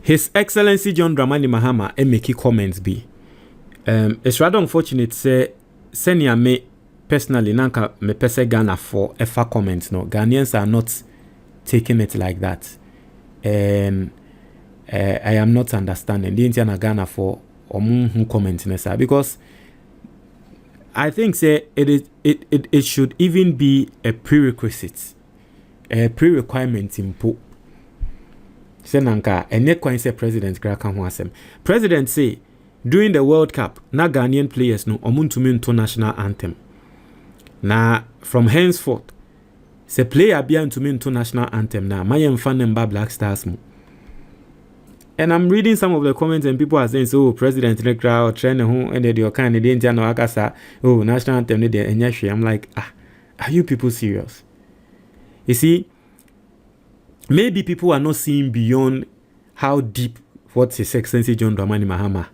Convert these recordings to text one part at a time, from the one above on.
His Excellency John Dramani Mahama make comments be. It's rather unfortunate say senior me personally nanka me pese Ghana for efa comments no. Ghanaians are not taking it like that. And I am not understanding the Indian Ghana for who comment nessa because I think say it should even be a prerequisite, a pre-requirement in po. Say nanka enye kwan say president kraka ho asem. President say during the World Cup na Ghanaian players no omuntumi into national anthem. Na from henceforth say player bia ntumi into national anthem na mayem fan number blackstars mo. And I'm reading some of the comments and people are saying so president rekra or train ho and they kind of dey no akasa oh national anthem dey enye hwe. I'm like are you people serious? You see, maybe people are not seeing beyond how deep what His Excellency John Dramani Mahama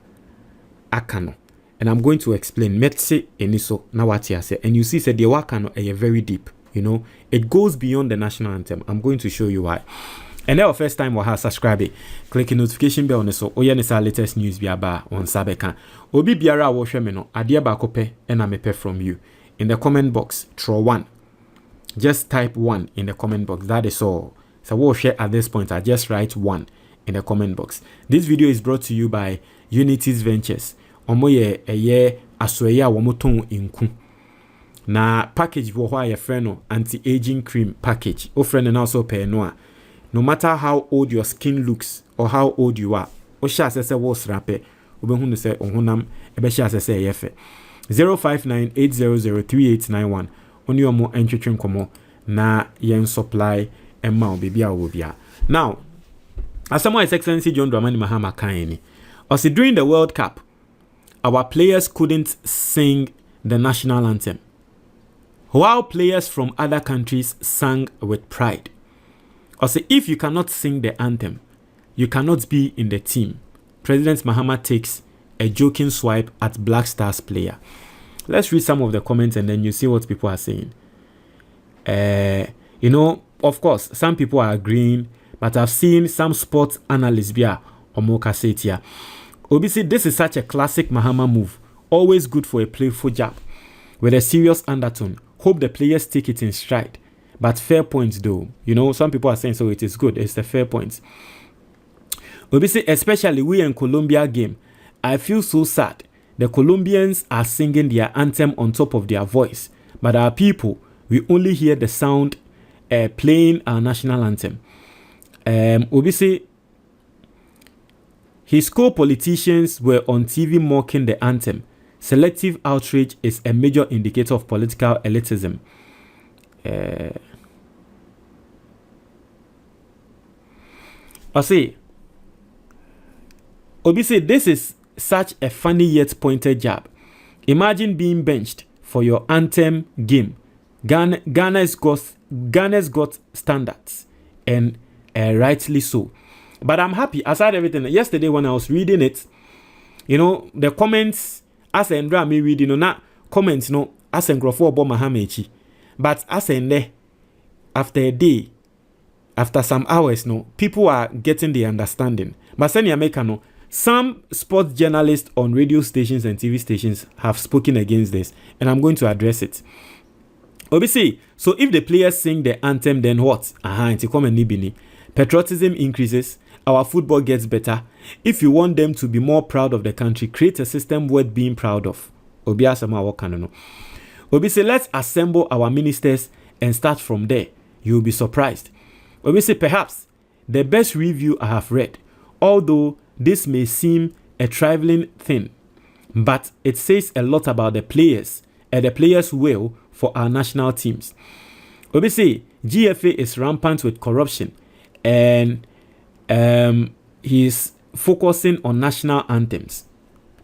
akano. And I'm going to explain. Metse eniso na what you say. And you see, said the wakano are very deep. You know, it goes beyond the national anthem. I'm going to show you why. And now, first time waha subscribe, click the notification bell on so. Oya nisa latest news biaba on Sabeka. Obi biara wo hwe me no ade ba kope and I mepe from you. In the comment box, throw 1. Just type 1 in the comment box. That is all. So we'll share at this point. I just write 1 in the comment box. This video is brought to you by Unity's Ventures. Omoye eye asoya womoton inku. Na package wo hwa ye friend anti-aging cream package. O friend na also pay no. No matter how old your skin looks or how old you are, o sha sese wo srape. Obehu no se ohunam ebe sha sese yefe. 0598003891. Oni omo entwetwen komo na yen supply emma obibia obia. Now, as someone His Excellency John Dramani Mahama kaini. Also during the World Cup, our players couldn't sing the national anthem, while players from other countries sang with pride. Also, if you cannot sing the anthem, you cannot be in the team. President Mahama takes a joking swipe at Black Stars player. Let's read some of the comments and then you see what people are saying. You know, of course, some people are agreeing, but I've seen some sports analysts bia omoka setia. Obviously, this is such a classic Mahama move. Always good for a playful jab with a serious undertone. Hope the players take it in stride. But fair points though. You know, some people are saying so it is good. It's a fair point. Obviously, especially we in Colombia game, I feel so sad. The Colombians are singing their anthem on top of their voice. But our people, we only hear the sound playing our national anthem. Obviously, his co-politicians were on TV mocking the anthem. Selective outrage is a major indicator of political elitism. Obviously, this is such a funny yet pointed jab. Imagine being benched for your anthem game. Ghana's got standards, and rightly so. But I'm happy, aside everything, yesterday when I was reading it, you know, the comments, as Endra me reading, not comments, no, as Engrofo Obo Mahamechi. But as Ende, after a day, after some hours, no, people are getting the understanding. But Seni America, no, some sports journalists on radio stations and TV stations have spoken against this, and I'm going to address it. Obviously, so if the players sing the anthem, then what? Patriotism increases, our football gets better. If you want them to be more proud of the country, create a system worth being proud of. Obviously, let's assemble our ministers and start from there. You'll be surprised. Obviously, perhaps the best review I have read, although this may seem a trifling thing, but it says a lot about the players and the players' will for our national teams. Obviously, GFA is rampant with corruption, and he's focusing on national anthems.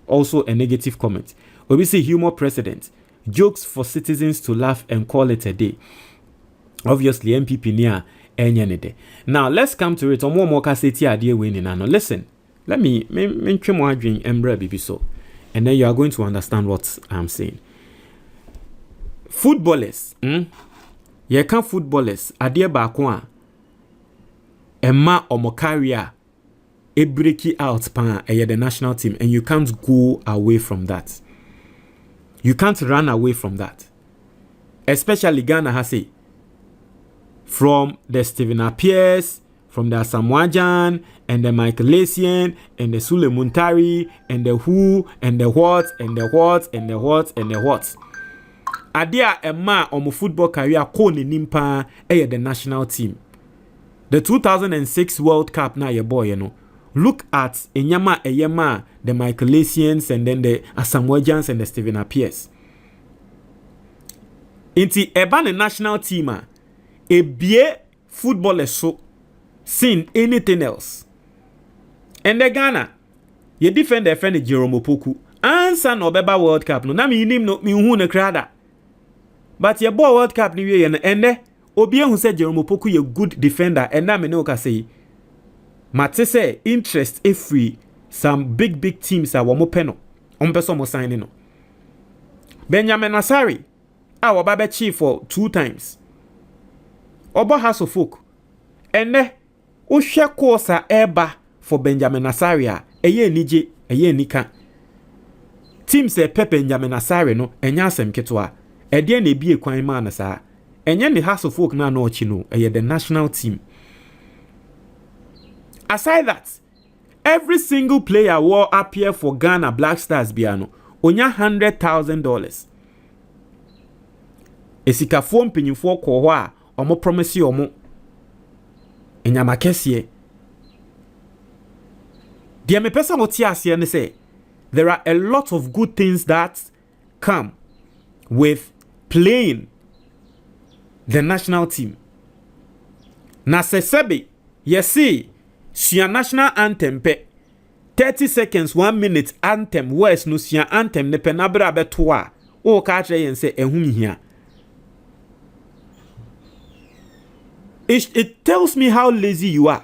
Also a negative comment. Obviously, humor president. Jokes for citizens to laugh and call it a day. Obviously, MPP near any day. Now, let's come to it. Listen, let me trim my dream and so. And then you are going to understand what I'm saying. Footballers, you can footballers, Adia Bakwa, Emma Omokaria, a break it out the national team, and you can't go away from that. You can't run away from that. Especially Ghana has it. From the Stephen Appiers, from the Asamoah and the Michaelasian, and the Sule Muntari, and the who, and the what, and the what, and the what, and the what. Adia Emma on my football career koni nimpa the national team. The 2006 World Cup na your boy, you know. Look at Enyama Eyema, the Michaelasians, and then the Asamoah and the Stephen Appiers. Inti eba the national team a bie footballers so seen anything else. And the Ghana, you defend the friend Jerome Opoku. Answer no beba World Cup no. Na mi inim no mi hu ne krada. But your boy World Cup ni we and obi who said Jerome Opoku ye good defender and na me no ka say Mate say interest if free some big teams are womo peno. Ompeso mo sign no. Benjamin Asari our baba chief for 2 times. Oba House of Folk. Ene o hwe course eba for Benjamin Asari eye nije eye nika. Team say Pepe Benjamin Asari no enya asem ketwa. Ede na ebie kwan ma na sa. Enye ne House of Folk na no chi no eye the national team. Aside that, every single player will appear for Ghana Blackstars biano onya $100,000. Esikafo mpanyinfo ko ho a omo promise omo enyama kese. Dia me pesa mo ti ase ne say there are a lot of good things that come with playing the national team. Na sebe yesi Sia national anthem pe 30 seconds 1 minute anthem words no sia anthem ne pe na bra beto a o ka kire yen se ehum hia. It tells me how lazy you are,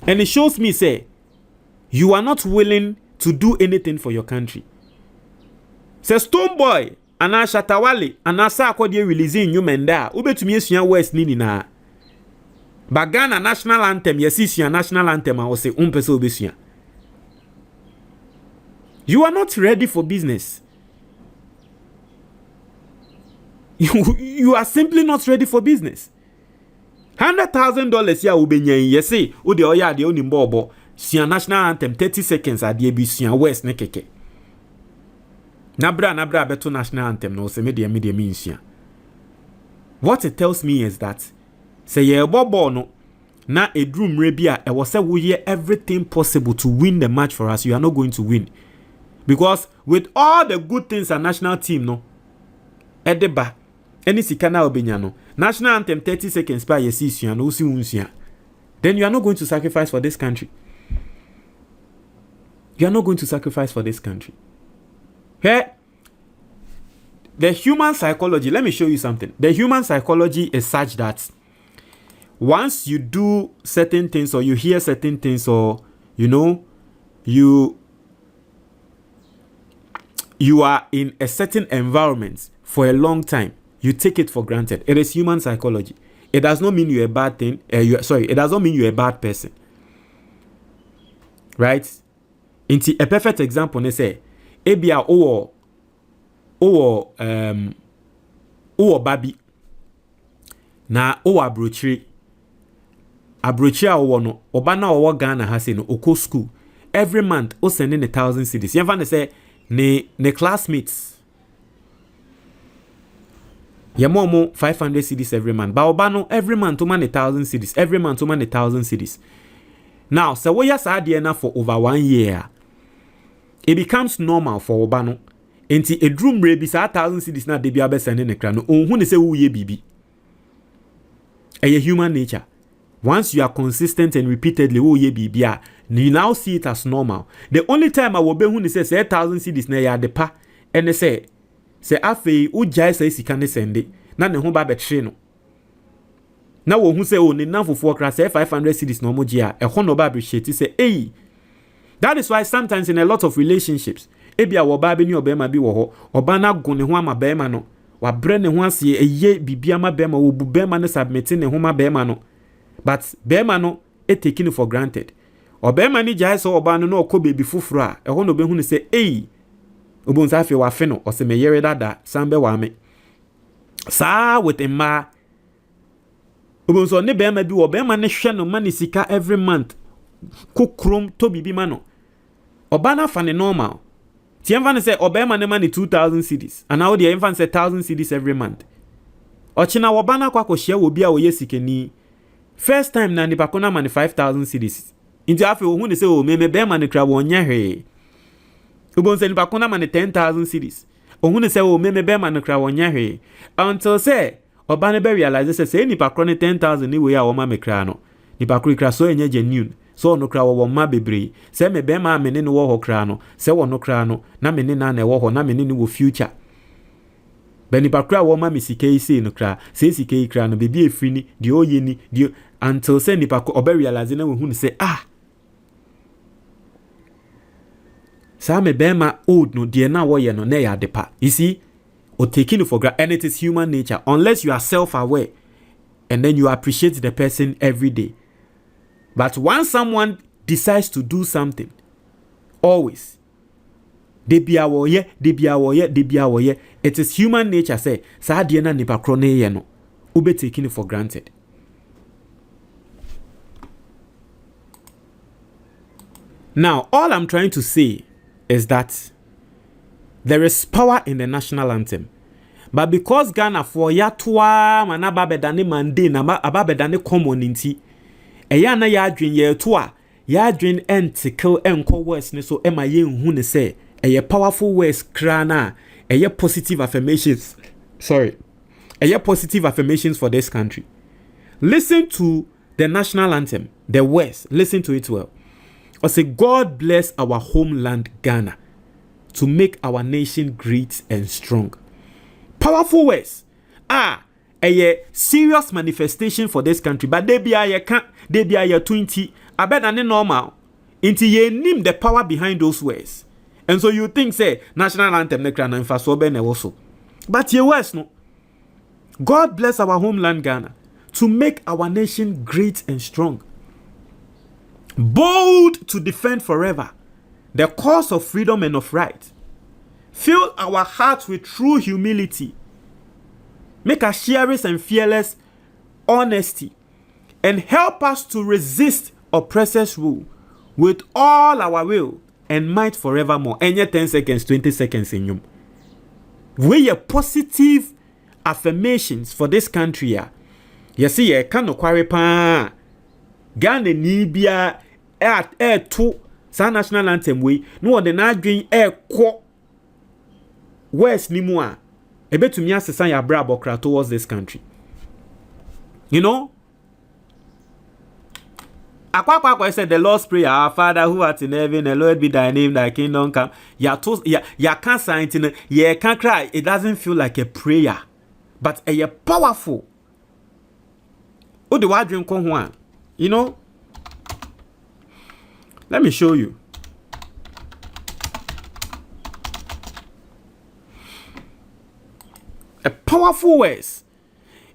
and it shows me say you are not willing to do anything for your country. Say Stone Boy ana Shatawale ana sa akodi releasing new menda ubetumi esua words ni na. Bagana national anthem, yes, national anthem, I will say, obesia. You are not ready for business. You are simply not ready for business. $100,000 ya ubenye, yes, ode oya de oni mbobo, sia national anthem, 30 seconds at the sia west ne keke. Nabra beto national anthem, no se media means. What it tells me is that say ye bobo no na a drum rebia e was say we hear everything possible to win the match for us. You are not going to win. Because with all the good things a national team no edeba any sikana obenya no national anthem 30 seconds pa ye see no si unsia. Then you are not going to sacrifice for this country. You are not going to sacrifice for this country. Hey, the human psychology, let me show you something. The human psychology is such that once you do certain things or you hear certain things or you know you are in a certain environment for a long time, you take it for granted. It is human psychology. It does not mean you're a bad thing. It does not mean you're a bad person. Right? Into a perfect example, they say, Ebia baby na abrochiri a no obana owo Ghana ha say no oko school every month o sending 1,000 cedis. You find say ne classmates ya momo 500 cedis every month, but obano every month o man 1,000 cedis, every month o man 1,000 cedis. Now so we yas ade na for over 1 year, it becomes normal for obano enti edrum re bi sa 1,000 cedis na de bia be sending ne kra no onhu ne say wo ye bibi. A human nature. Once you are consistent and repeatedly, you now see it as normal. The only time I will be when they say 1,000 cedis na ya de pa, and they say afe u jai say sika ne sende na ne ho ba betre no. Na wo hu say o ne nan fofo kra say 500 cedis no mo gia e ho no ba appreciate say hey. That is why sometimes in a lot of relationships, ebia wo ba be ni obema bi wo ho, oba na go ne ho ama bema no. Wa bre ne ho ase eye bibia ma bema wo bu bema ne submit ne ho ma bema no. But bema no e taking it for granted. Obema ni gyae so oba no na okọ baby fufuru a ehọ no behu ne se obonsa afi wa fe no o se me yere dada sambe wa me saa with emma obonso ne bema bi obema ne hwe no mani sika every month kokrom to bibi ma no oba na fa ne normal ti emfa ne se obema ne mani 2000 cedis and now the emfa se 1000 cedis every month ochina oba na kwa hye wo bi a wo yesikani first time na nipa ko na mani 5000 cedis inti afi wo hu ne se o me bema ne kra wo nya hwe ubonse nipa ko na mani 10000 cedis o hu ne se o me bema ne kra wo nya hwe until say oba ne be realize say nipa kro ne 10000 ni we a wo ma me kra no nipa kro kra so enye genuine so no kra wo ma bebre se me bema me ne wo ho kra no se wo no kra no na me ne na wo ho na me ne wo future be nipa kra wo ma me sika sei no kra se sika kra no bebi efri ni de oye ni de until say nipa ko oba realize na we hu ne say sa me bema old no de na wo ye no na ya depa you see or taking it for granted, and it is human nature unless you are self-aware and then you appreciate the person every day. But once someone decides to do something, always it is human nature say sa de na nipa kro na ye no ube taking it for granted. Now all I'm trying to say is that there is power in the national anthem. But because Ghana for yatwa manababedane mande na ababedane common inti eya na ya adwen ye to a ya adwen enticle enko words ne so ema ye hu ne say eye powerful words kra na eye positive affirmations for this country. Listen to the national anthem, the words, listen to it well. I say God bless our homeland Ghana to make our nation great and strong. Powerful words. A serious manifestation for this country. But they be a 20. I bet than normal. Into ye name the power behind those words. And so you think say national anthem ne krana mfa so be ne also. But ye words no. God bless our homeland Ghana to make our nation great and strong. Bold to defend forever the cause of freedom and of right. Fill our hearts with true humility. Make us chivalrous and fearless honesty. And help us to resist oppressors' rule with all our will and might forevermore. And yet 10 seconds, 20 seconds in you. We are positive affirmations for this country. You see, I can't quarry pa. Ghana Nibia air to sa national anthem we no the na adwen ekwo west ni mu a ebetumi asesa ya bra abokra towards this country. You know, Akwa said the Lord's Prayer, our Father who art in heaven, hallowed be thy name, thy kingdom come. Ya can't sign it, ya can't cry. It doesn't feel like a prayer, but a powerful. Oh, the word drink one. You know, let me show you. A powerful words.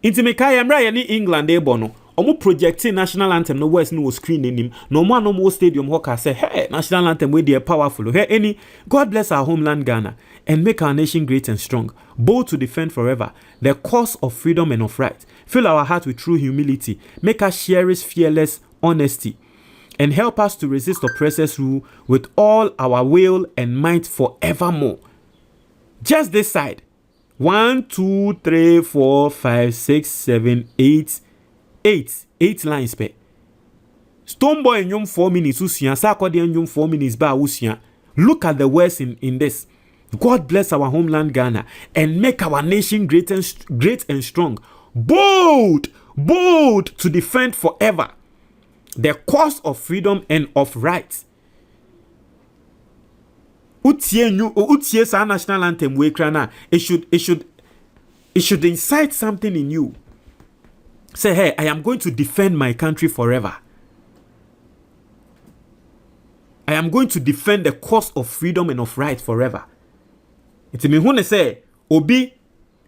Inti mekaya mra ya ni England bono. Omo projecting national anthem no words no screen in him. No more no more stadium hoka say hey national anthem we dey powerful. Hey any God bless our homeland Ghana and make our nation great and strong, bold to defend forever the cause of freedom and of right. Fill our heart with true humility. Make us cherish fearless honesty. And help us to resist oppressors' rule with all our will and might forevermore. Just this side. 1, 2, 3, 4, 5, 6, 7, 8. 8 lines per. Stone boy in yum 4 minutes usia. Sakodi in yum 4 minutes ba usia. Look at the words in this. God bless our homeland Ghana and make our nation great and strong. Bold to defend forever the cause of freedom and of right. Utie sa national anthem we krana. It should incite something in you. Say, hey, I am going to defend my country forever. I am going to defend the cause of freedom and of right forever. It me hune say obi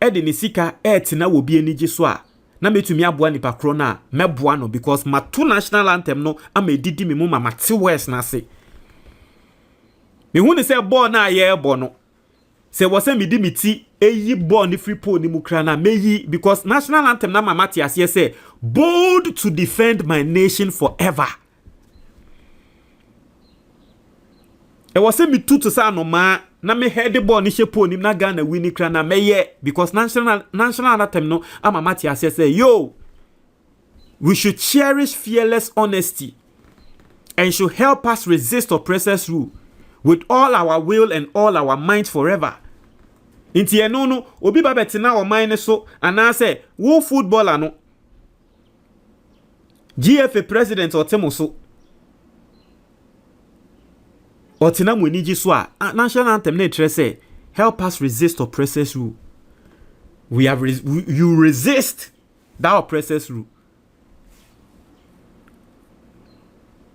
edi ni sika etina obi eniji so a na metumi aboa nipa kro na meboa no because my two national anthem no amedidi me mu mama te west na se me hu ne se ball na ye ebo no se wo se medi miti eyi ball ni free pole ni mu kra na meyi because national anthem na mama te ase say bold to defend my nation forever. E wo se mi tutu sa no ma na me head ball ni shepo ni na Ghana wini kra na meye because national anthem no mama te ase say yo we should cherish fearless honesty and should help us resist oppressors' rule with all our will and all our might forever. Inti eno no obi ba betina o mind so ana say wo footballer no GFA president otemo so otina mu ni ji so a national anthem na tre say help us resist oppressors' rule. You resist that oppressors' rule.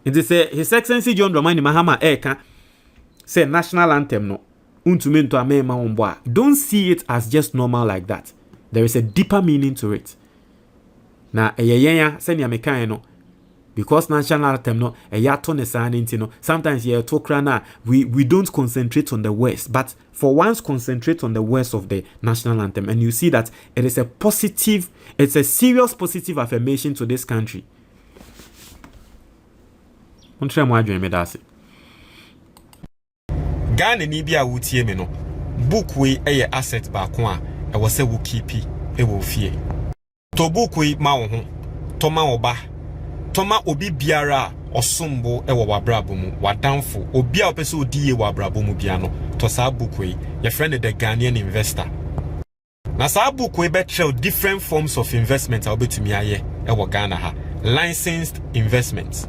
It is His Excellency John Dramani Mahama eka say national anthem no untumento amema omboa. Don't see it as just normal like that. There is a deeper meaning to it. Na eyeyenya senya mekan no because national anthem no eyato ne sanity no sometimes ye to krana we don't concentrate on the west, but for once concentrate on the west of the national anthem and you see that it is it's a serious positive affirmation to this country. Ontre mo adwen me dase Ghana ni bia wutie me no book we eye asset ba ko a e wo se wo keep e wo fie to book we ma wo ho to ma wo ba to ma obi biara osombo e wo wabrabo mu wadamfo obi a opese odiye wabrabo mu bia no to sa book we your friend the Ghanaian investor na sa book we be trail different forms of investment a obetumi aye e wo Ghana ha licensed investments.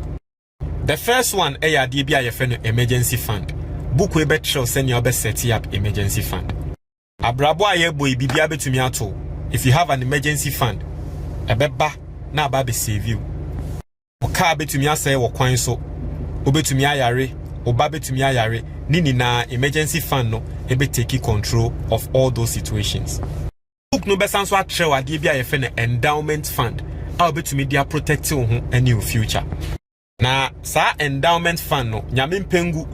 The first one e ya de bia your friend emergency fund. Book we bet show send you set up emergency fund. Abrabo aye boy bibia betumi ato. If you have an emergency fund, ebeba na aba be save you. Oka betumi asay wo kwan so. Obetumi ayare, oba betumi ayare, nini na emergency fund no ebe take control of all those situations. Book no besan so atrew ade bia ye fe na endowment fund. A obetumi dia protect wo ho any your future. Na sa endowment fund no nyame mpengu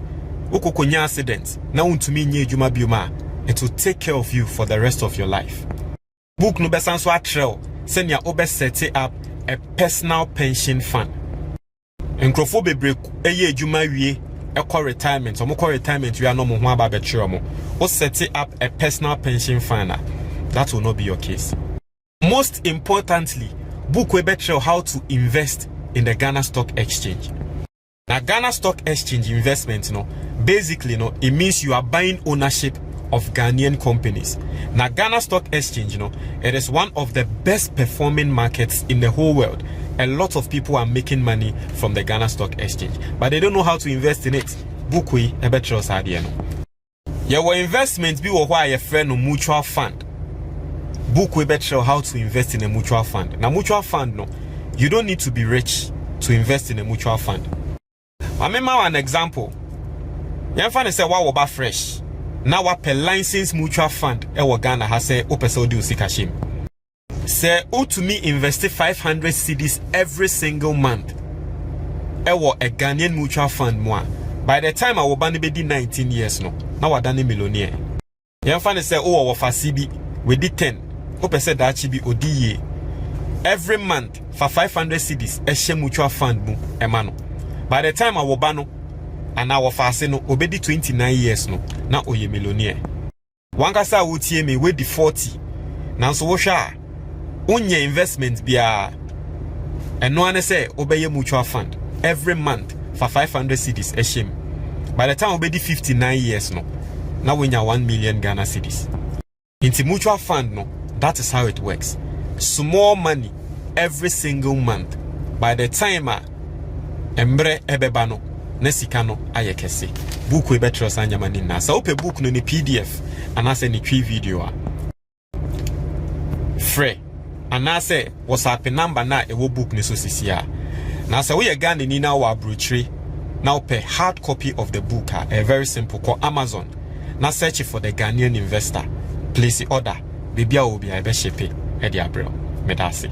ukokonya accident na untumi nye adwuma bioma it will take care of you for the rest of your life. Book no besan so atrel senya obe set up a personal pension fund. Enkrofo bebre eye adwuma wie ekọ retirement omukọ retirement we are no mo ho aba betwe omo o set up a personal pension fund. That will not be your case. Most importantly, book we betray how to invest in the Ghana Stock Exchange. Now, Ghana Stock Exchange investment, basically, it means you are buying ownership of Ghanaian companies. Now, Ghana Stock Exchange, it is one of the best performing markets in the whole world. A lot of people are making money from the Ghana Stock Exchange, but they don't know how to invest in it. Bukui, a better idea. Your investment be why a friend of mutual fund. Bukui better how to invest in a mutual fund. Now, mutual fund, you don't need to be rich to invest in a mutual fund. I remember an example. You find say wa woba fresh. Now what per license mutual fund e Ghana has say opese odi usikashim. Say o to me invest 500 cedis every single month. E a Ghanaian mutual fund mo. By the time I will be 19 years no. Now I done a millionaire. You find say o wa fa CB we did 10. Opese that chibi odi every month for 500 cedis e mutual fund mu emano. By the time I will bano and I will fast no obedi 29 years no na oye millionaire. Wankasa wutie me we di 40. Now so wosha unye investment bia eno ane say obeye mutual fund every month for 500 cedis eshem. By the time obedi 59 years no na wenya 1 million Ghana cedis. Into mutual fund no, that is how it works. Small money every single month. By the time embre ebebano nesikano ayekese book we better sanya mani na sa ope book no ni PDF anase ni twi video a free anase WhatsApp number na ewo book ni so sisia na sa we Ghana ni na wa brochure na ope hard copy of the book a very simple call Amazon na search for the Ghanaian investor place the order bibia obi a be ship e dia bro medase